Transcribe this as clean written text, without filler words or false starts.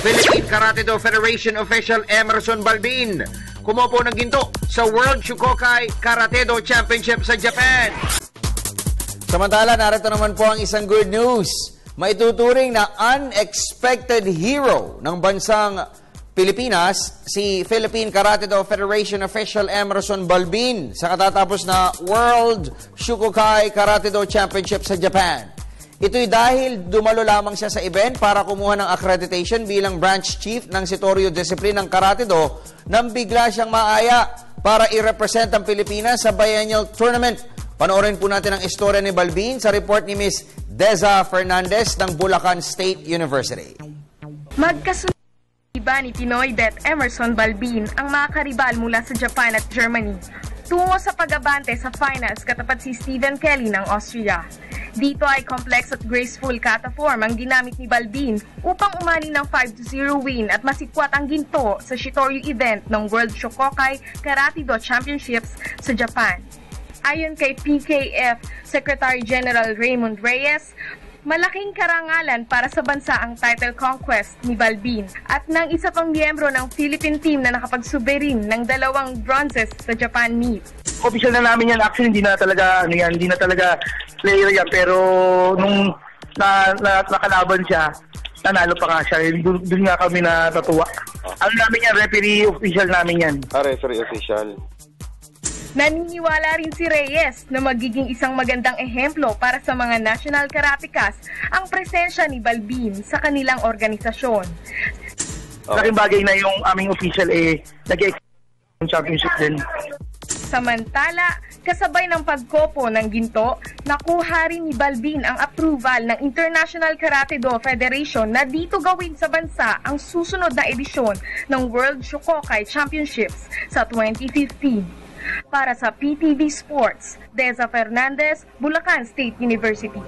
Philippine Karate-Do Federation official Emerson Balbin kumupo ng ginto sa World Shukokai Karate-Do Championship sa Japan. Samantala, narito naman po ang isang good news. Maituturing na unexpected hero ng bansang Pilipinas, si Philippine Karate-Do Federation official Emerson Balbin sa katatapos na World Shukokai Karate-Do Championship sa Japan. Ito'y dahil dumalo lamang siya sa event para kumuha ng accreditation bilang branch chief ng Sitorio Discipline ng Karate-Do nang bigla siyang maaya para i-represent ang Pilipinas sa biennial tournament. Panoorin po natin ang istorya ni Balbin sa report ni Miss Deza Fernandez ng Bulacan State University. Magkasunod ni Pinoy Det Emerson Balbin ang mga karibal mula sa Japan at Germany tungo sa pag-abante sa finals katapat si Stephen Kelly ng Austria. Dito ay complex at graceful kata form ang ginamit ni Balbin upang umani ng 5-0 win at masikwat ang ginto sa Shitoryu event ng World Shukokai Karate-Do Championships sa Japan. Ayon kay PKF Secretary General Raymond Reyes, malaking karangalan para sa bansa ang title conquest ni Balbin at ng isa pang miyembro ng Philippine team na nakapagsubi rin ng 2 bronzes sa Japan meet. Official na namin yan. Actually, hindi na talaga player yan. Pero nung nakalaban siya, nanalo pa nga siya. Doon nga kami natatuwa. Ano namin yan? Referee official namin yan. Referee official. Naniniwala rin si Reyes na magiging isang magandang ehemplo para sa mga national karatekas ang presensya ni Balbin sa kanilang organisasyon. Laking bagay na yung aming official nag-execute championship din. Samantala, kasabay ng pagkopo ng ginto, nakuha rin ni Balbin ang approval ng International Karate-Do Federation na dito gawin sa bansa ang susunod na edisyon ng World Shukokai Championships sa 2015. Para sa PTV Sports, Deza Fernandez, Bulacan State University.